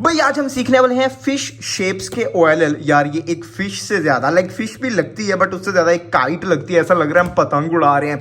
भाई आज हम सीखने वाले हैं फिश शेप्स के ओएलएल। यार ये एक फिश से ज्यादा लाइक फिश भी लगती है बट उससे ज्यादा एक काइट लगती है, ऐसा लग रहा है हम पतंग उड़ा रहे हैं।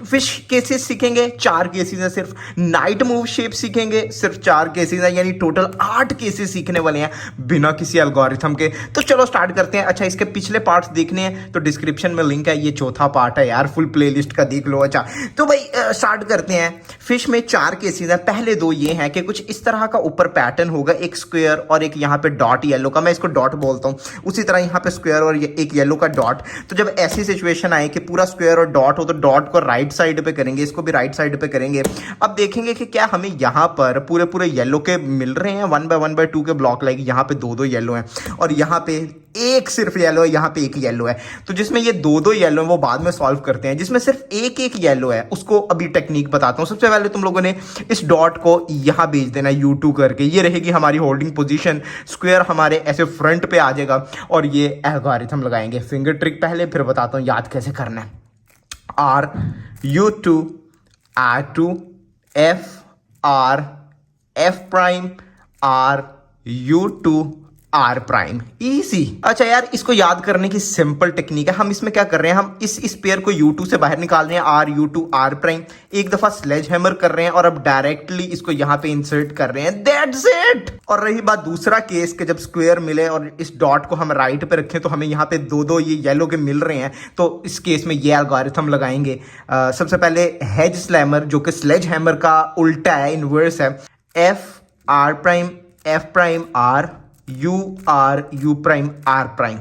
फिश केसेस सीखेंगे, 4 केसेस है सिर्फ। नाइट मूव शेप सीखेंगे, सिर्फ 4 केसेस है, यानी टोटल 8 केसेस सीखने वाले हैं बिना किसी एल्गोरिथम के। तो चलो स्टार्ट करते हैं। अच्छा इसके पिछले पार्ट्स देखने हैं तो डिस्क्रिप्शन में लिंक है, ये चौथा पार्ट है यार, फुल प्ले लिस्ट का देख लो। अच्छा तो भाई स्टार्ट करते हैं। फिश में 4 केसेस है। पहले 2 ये हैं कि कुछ इस तरह का ऊपर पैटर्न होगा, एक स्क्वायर और एक यहाँ पे डॉट येलो का, मैं इसको डॉट बोलता हूँ। उसी तरह यहाँ पे स्क्वायर और एक येलो का डॉट। तो जब ऐसी सिचुएशन आए कि पूरा स्क्वायर और डॉट हो तो डॉट को राइट साइड पे करेंगे, इसको भी राइट साइड पे करेंगे। अब देखेंगे कि क्या हमें यहाँ पर पूरे पूरे येलो के मिल रहे हैं 1 by 2 के ब्लॉक, लाइक यहाँ पे 2 येलो हैं और यहाँ पे एक सिर्फ येलो है, यहाँ पे एक येलो है। तो जिसमें ये 2 येलो है वो बाद में सॉल्व करते हैं। जिसमें सिर्फ एक येलो है उसको अभी टेक्निक बताता हूँ। सबसे पहले तुम लोगों ने इस डॉट को यहाँ भेज देना U2 करके, ये रहेगी हमारी होल्डिंग पोजीशन। स्क्वायर हमारे ऐसे फ्रंट पे आ जाएगा और ये एल्गोरिथम लगाएंगे। फिंगर ट्रिक पहले फिर बताता हूँ याद कैसे करना है। R U2 R2 F prime R U2 R prime, easy. अच्छा यार इसको याद करने की सिंपल टेक्निक है। हम इसमें क्या कर रहे हैं, हम इस पेयर को U2 से बाहर निकाल रहे हैं, R U2 R प्राइम। एक दफा स्लेज हैमर कर रहे हैं और अब डायरेक्टली इसको यहां पे इंसर्ट कर रहे हैं, दैट्स इट। और रही बात दूसरा केस के जब स्क्वायर मिले और इस डॉट को हम राइट पे रखें तो हमें यहाँ पे 2 ये येलो के मिल रहे हैं, तो इस केस में ये एल्गोरिथम लगाएंगे। सबसे पहले हेज स्लैमर जो कि स्लेज हैमर का उल्टा है, इनवर्स है। F prime R U prime R prime.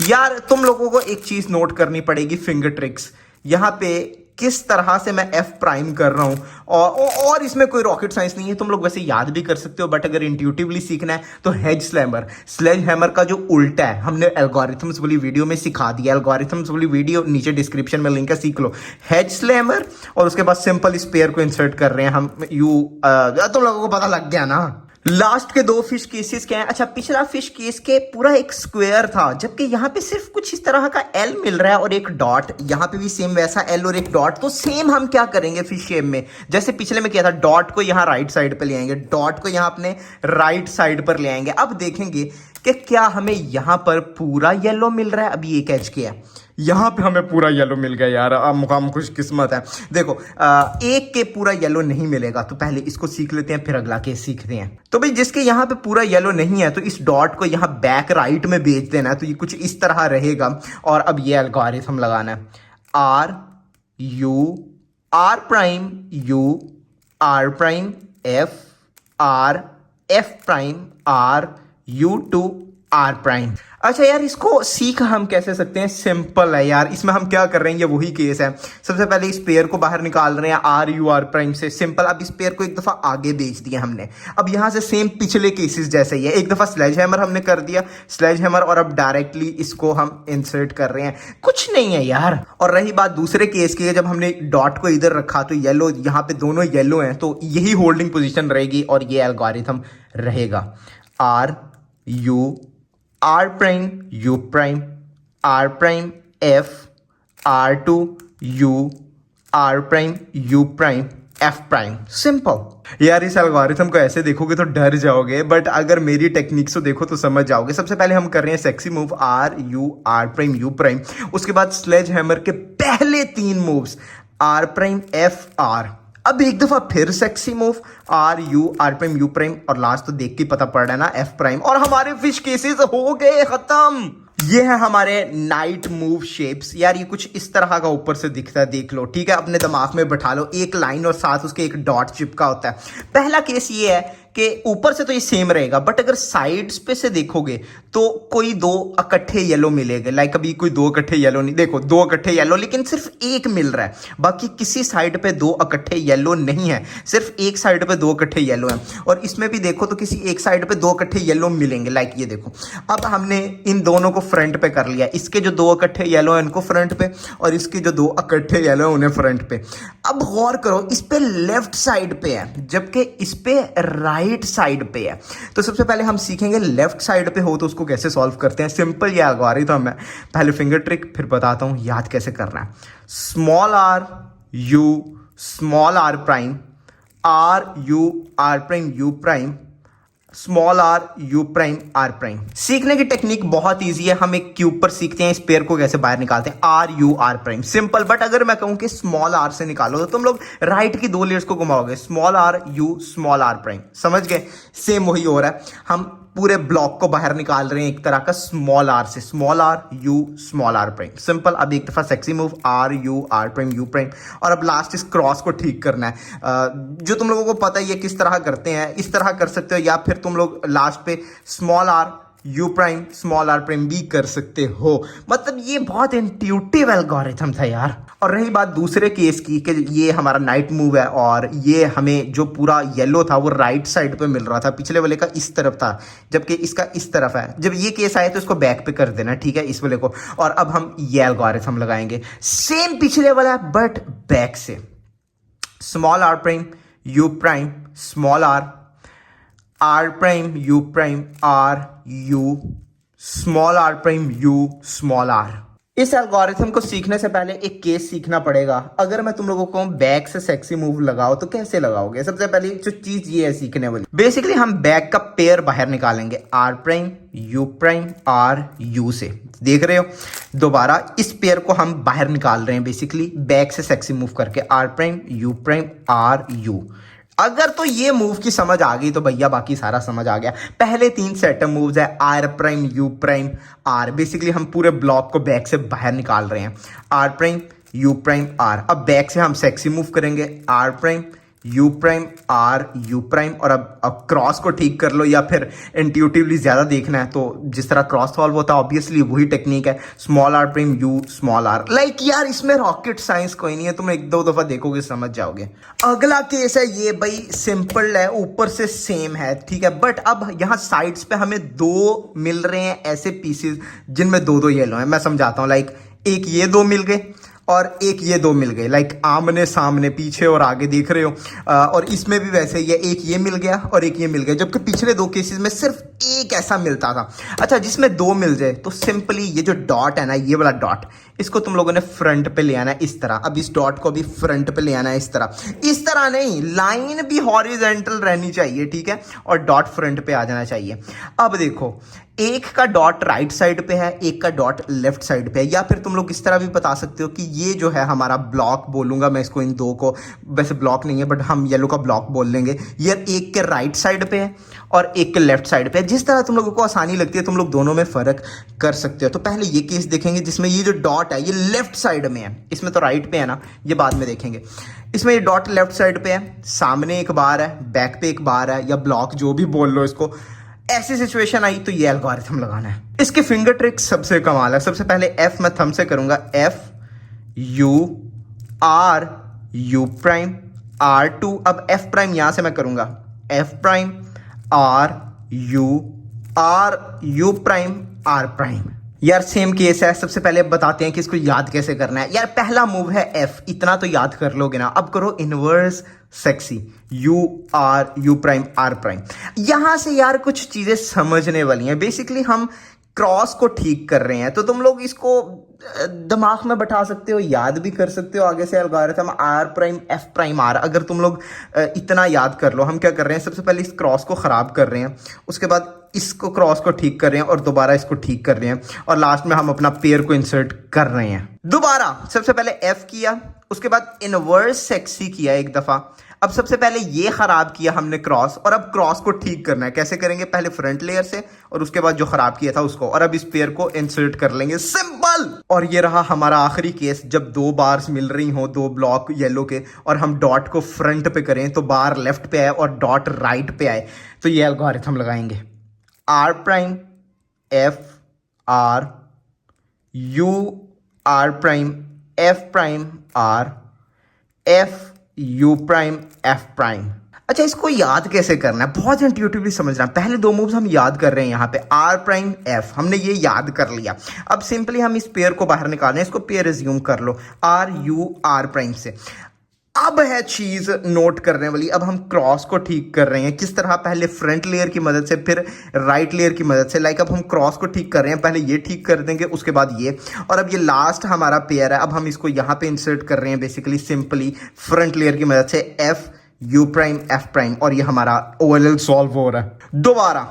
यार तुम लोगों को एक चीज नोट करनी पड़ेगी, फिंगर ट्रिक्स। यहां पे किस तरह से मैं F प्राइम कर रहा हूं और इसमें कोई रॉकेट साइंस नहीं है, तुम लोग वैसे याद भी कर सकते हो बट अगर इंट्यूटिवली सीखना है तो हेज स्लैमर, स्लेज हैमर का जो उल्टा है, हमने एल्गोरिथम्स वाली वीडियो में सिखा दिया। एल्गोरिथम्स वाली वीडियो नीचे डिस्क्रिप्शन में लिंक है, सीख लो। हेज स्लैमर और उसके बाद सिंपल इस पेयर को इंसर्ट कर रहे हैं हम तुम लोगों को पता लग गया ना। लास्ट के 2 फिश केसेस क्या है। अच्छा पिछला फिश केस के पूरा एक स्क्वायर था, जबकि यहाँ पे सिर्फ कुछ इस तरह का एल मिल रहा है और एक डॉट। यहाँ पे भी सेम वैसा एल और एक डॉट। तो सेम हम क्या करेंगे फिश शेप में, जैसे पिछले में किया था, डॉट को यहाँ राइट साइड पे ले आएंगे, डॉट को यहाँ अपने राइट साइड पर ले आएंगे। अब देखेंगे कि क्या हमें यहाँ पर पूरा येलो मिल रहा है। अभी एक कैच किया, यहाँ पे हमें पूरा येलो मिल गया यार, हम खुशकिस्मत है। देखो एक के पूरा येलो नहीं मिलेगा तो पहले इसको सीख लेते हैं फिर अगला केस सीखते हैं। तो भाई जिसके यहाँ पे पूरा येलो नहीं है तो इस डॉट को यहाँ बैक राइट में भेज देना है, तो ये कुछ इस तरह रहेगा। और अब ये एल्गोरिथम लगाना है, R prime R prime F prime U2 R prime. अच्छा यार इसको सीख हम कैसे सकते हैं, सिंपल है यार। इसमें हम क्या कर रहे हैं, ये वही केस है। सबसे पहले इस पेयर को बाहर निकाल रहे हैं R प्राइम से, सिंपल। अब इस पेयर को एक दफा आगे भेज दिया हमने। अब यहां से सेम पिछले केसेस जैसे ही है, एक दफा स्लेज हैमर हमने कर दिया, स्लेज हैमर, और अब डायरेक्टली इसको हम इंसर्ट कर रहे हैं, कुछ नहीं है यार। और रही बात दूसरे केस की, जब हमने डॉट को इधर रखा तो येलो, यहाँ पे दोनों येलो हैं तो यही होल्डिंग पोजिशन रहेगी और ये एल्गोरिथम रहेगा। R prime U prime R prime F R2 R prime U prime F prime, simple. यार इस एल्गोरिथम को ऐसे देखोगे तो डर जाओगे बट अगर मेरी टेक्निक्स को देखो तो समझ जाओगे। सबसे पहले हम कर रहे हैं sexy move R prime U prime, उसके बाद स्लेज हैमर के पहले 3 moves R prime F R। अब एक दफा फिर sexy move R prime U prime, और लास्ट तो देख के पता पड़ रहा है ना F प्राइम। और हमारे फिश केसेस हो गए खत्म। ये है हमारे नाइट मूव शेप्स। यार ये कुछ इस तरह का ऊपर से दिखता है, देख लो, ठीक है। अपने दिमाग में बैठा लो, एक लाइन और साथ उसके एक डॉट चिपका होता है। पहला केस ये है कि ऊपर से तो ये सेम रहेगा बट अगर साइड्स पे से देखोगे तो कोई 2 इकट्ठे येलो मिलेंगे। लाइक अभी कोई 2 इकट्ठे येलो नहीं, देखो 2 इकट्ठे येलो, लेकिन सिर्फ एक मिल रहा है, बाकी किसी साइड पे 2 इकट्ठे येलो नहीं है, सिर्फ एक साइड पे 2 इकट्ठे येलो हैं। और इसमें भी देखो तो किसी एक साइड पे 2 इकट्ठे येलो मिलेंगे, लाइक ये देखो। अब हमने इन दोनों को फ्रंट पे कर लिया, इसके जो 2 इकट्ठे येलो हैं इनको फ्रंट पे और इसके जो 2 इकट्ठे येलो हैं उन्हें फ्रंट पे। अब गौर करो, इस पे लेफ्ट साइड पे है जबकि इस पे राइट साइड पे है। तो सबसे पहले हम सीखेंगे लेफ्ट साइड पे हो तो उसको कैसे सॉल्व करते हैं। सिंपल ये एल्गोरिथम है, पहले फिंगर ट्रिक फिर बताता हूं याद कैसे करना है। Small r prime R prime U prime small are U prime R prime. सीखने की टेक्निक बहुत इजी है। हम एक क्यूब पर सीखते हैं इस पेयर को कैसे बाहर निकालते हैं, R U R prime, simple. But अगर मैं कहूं कि स्मॉल आर से निकालो तो तुम लोग राइट की दो लेयर्स को घुमाओगे, small are you small are prime, समझ गए? सेम वही हो रहा है, हम पूरे ब्लॉक को बाहर निकाल रहे हैं एक तरह का स्मॉल आर से, small are you small are prime, simple. अब एक दफा sexy move R U R prime U prime, और अब लास्ट इस क्रॉस को ठीक करना है। जो तुम लोगों को पता ही है किस तरह करते हैं, इस तरह कर सकते हो, या फिर तुम लोग लास्ट पे small are U prime small are prime भी कर सकते हो। मतलब ये बहुत इंट्यूटिव एल्गोरिथम था यार। और रही बात दूसरे केस की कि ये हमारा नाइट मूव है और ये हमें जो पूरा येलो था वो राइट साइड पे मिल रहा था, पिछले वाले का इस तरफ था जबकि इसका इस तरफ है। जब ये केस आए तो इसको बैक पे कर देना, ठीक है, इस वाले को। और अब हम ये एल्गोरिथम लगाएंगे सेम पिछले वाला बट बैक से, small are prime U prime small R R prime U prime R you small are prime U small R. इस एल्गोरिथम को सीखने से पहले एक केस सीखना पड़ेगा। अगर मैं तुम लोगों को बैक से सेक्सी मूव लगाओ तो कैसे लगाओगे? सबसे पहले जो चीज ये है सीखने वाली, बेसिकली हम बैक का पेयर बाहर निकालेंगे, R prime U prime R U से। देख रहे हो, दोबारा इस पेयर को हम बाहर निकाल रहे हैं बेसिकली बैक से सेक्सी मूव करके, R prime U prime R U. अगर तो ये मूव की समझ आ गई तो भैया बाकी सारा समझ आ गया। पहले तीन सेटअप मूव्स है, R prime U prime R, basically हम पूरे ब्लॉक को बैक से बाहर निकाल रहे हैं, R prime U prime R. अब बैक से हम सेक्सी मूव करेंगे, R prime U prime R U prime. और अब क्रॉस को ठीक कर लो, या फिर इंट्यूटिवली ज्यादा देखना है तो जिस तरह क्रॉस सॉल्व होता है ऑब्वियसली वही टेक्निक है, small are prime U small R. Like यार इसमें रॉकेट साइंस कोई नहीं है, तुम एक दो दफा देखोगे समझ जाओगे। अगला केस है ये भाई, सिंपल है, ऊपर से सेम है, ठीक है, बट अब यहाँ साइड्स पे हमें दो मिल रहे हैं ऐसे पीसेस जिनमें दो दो येलो हैं। मैं समझाता हूँ, लाइक एक ये दो मिल गए और एक ये दो मिल गए, लाइक आमने सामने पीछे और आगे देख रहे हो। और इसमें भी वैसे ही है, एक ये मिल गया और एक ये मिल गया, जबकि पिछले दो केसेस में सिर्फ एक ऐसा मिलता था। अच्छा, जिसमें दो मिल जाए तो सिंपली ये जो डॉट है ना, ये वाला डॉट, इसको तुम लोगों ने फ्रंट पे ले आना है इस तरह। अब इस डॉट को भी फ्रंट पे ले आना है इस तरह नहीं, लाइन भी हॉरिजॉन्टल रहनी चाहिए, ठीक है, और डॉट फ्रंट पे आ जाना चाहिए। अब देखो, एक का डॉट राइट साइड पे है, एक का डॉट लेफ्ट साइड पे है, या फिर तुम लोग इस तरह भी बता सकते हो कि ये जो है हमारा ब्लॉक बोलूंगा मैं इसको, इन दो को, वैसे ब्लॉक नहीं है बट हम येलो का ब्लॉक बोल लेंगे, ये एक के राइट साइड पे है और एक के लेफ्ट साइड पे है। जिस तरह तुम लोगों को आसानी लगती है तुम लोग दोनों में फर्क कर सकते हो। तो पहले ये केस देखेंगे जिसमें ये जो डॉट है ये लेफ्ट साइड में है, इसमें तो राइट पे है ना, ये बाद में देखेंगे। इसमें ये डॉट लेफ्ट साइड पे है, सामने एक बार है, बैक पे एक बार है, या ब्लॉक जो भी बोल लो इसको। ऐसी सिचुएशन आई तो ये एल्गोरिथम लगाना है। इसके फिंगर ट्रिक सबसे कमाल है। सबसे पहले एफ मैं थंब से करूंगा, F U R U prime R two. अब एफ प्राइम यहां से मैं करूंगा, F prime R U prime R prime. यार सेम केस है। सबसे पहले बताते हैं कि इसको याद कैसे करना है। यार पहला मूव है एफ, इतना तो याद कर लोगे ना। अब करो inverse sexy, U prime R prime. यहां से यार कुछ चीजें समझने वाली हैं। बेसिकली हम क्रॉस को ठीक कर रहे हैं, तो तुम लोग इसको दिमाग में बैठा सकते हो, याद भी कर सकते हो आगे से algorithm R prime F prime R. अगर तुम लोग इतना याद कर लो, हम क्या कर रहे हैं, सबसे पहले इस क्रॉस को खराब कर रहे हैं, उसके बाद इसको क्रॉस को ठीक कर रहे हैं और दोबारा इसको ठीक कर रहे हैं, और लास्ट में हम अपना पेयर को इंसर्ट कर रहे हैं। दोबारा सबसे पहले एफ किया, उसके बाद इनवर्स सेक्सी किया एक दफा। अब सबसे पहले ये खराब किया हमने क्रॉस, और अब क्रॉस को ठीक करना है। कैसे करेंगे, पहले फ्रंट लेयर से और उसके बाद जो खराब किया था उसको, और अब इस पेयर को इंसर्ट कर लेंगे, सिंपल। और ये रहा हमारा आखिरी केस, जब दो बार्स मिल रही हो, दो ब्लॉक येलो के, और हम डॉट को फ्रंट पे करें तो बार लेफ्ट पे आए और डॉट राइट पे आए, तो ये एल्गोरिथम लगाएंगे, R prime F R U R prime F prime R F U prime F prime. अच्छा, इसको याद कैसे करना है, बहुत इंट्यूटिवली समझना। पहले दो मूव्स हम याद कर रहे हैं, यहाँ पे आर प्राइम एफ हमने ये याद कर लिया। अब सिंपली हम इस पेयर को बाहर निकालना है, इसको पेयर रिज्यूम कर लो आर यू आर प्राइम से। अब है चीज नोट करने वाली, अब हम क्रॉस को ठीक कर रहे हैं। किस तरह, पहले फ्रंट लेयर की मदद से, फिर राइट लेयर की मदद से। लाइक अब हम क्रॉस को ठीक कर रहे हैं, पहले ये ठीक कर देंगे, उसके बाद ये, और अब ये लास्ट हमारा पेयर है। अब हम इसको यहाँ पे इंसर्ट कर रहे हैं बेसिकली सिंपली फ्रंट लेयर की मदद से, F U prime F prime, और ये हमारा ओएलएल सॉल्व हो रहा है। दोबारा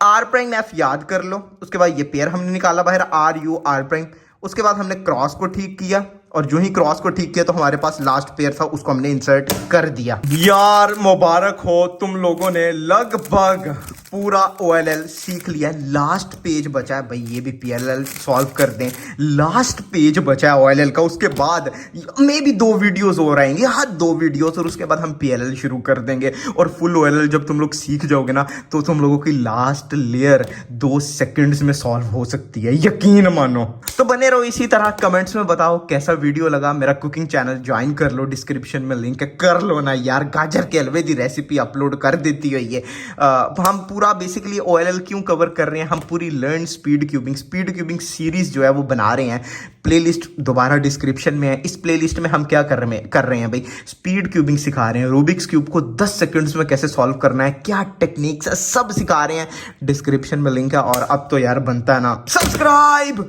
आर प्राइम एफ याद कर लो, उसके बाद ये पेयर हमने निकाला बाहर आर यू आर प्राइम, उसके बाद हमने क्रॉस को ठीक किया और जो ही क्रॉस को ठीक किया तो हमारे पास लास्ट पेयर था, उसको हमने इंसर्ट कर दिया। यार मुबारक हो, तुम लोगों ने लगभग पूरा OLL सीख लिया है। लास्ट पेज बचा है भाई, ये भी PLL सॉल्व कर दें। लास्ट पेज बचा है OLL का, उसके बाद मे भी 2 वीडियोस और आएंगे, हाँ 2 वीडियोस, और उसके बाद हम PLL शुरू कर देंगे। और फुल OLL जब तुम लोग सीख जाओगे ना तो तुम लोगों की लास्ट लेयर 2 सेकंड्स में सॉल्व हो सकती है, यकीन मानो। तो बने रहो इसी तरह, कमेंट्स में बताओ कैसा वीडियो लगा। मेरा कुकिंग चैनल ज्वाइन कर लो, डिस्क्रिप्शन में लिंक है, कर लो ना यार। गाजर के हलवे की रेसिपी अपलोड कर देती है ये। हम पूरा बेसिकली OLL क्यों कवर कर रहे हैं, हम पूरी लर्न स्पीड क्यूबिंग सीरीज जो है वो बना रहे हैं। प्लेलिस्ट दोबारा डिस्क्रिप्शन में है। इस प्लेलिस्ट में हम क्या कर रहे हैं भाई, स्पीड क्यूबिंग सिखा रहे हैं। रूबिक्स क्यूब को 10 सेकंड्स में कैसे सॉल्व करना है, क्या टेक्निक्स है, सब सिखा रहे हैं। डिस्क्रिप्शन में लिंक है। और अब तो यार बनता है ना सब्सक्राइब।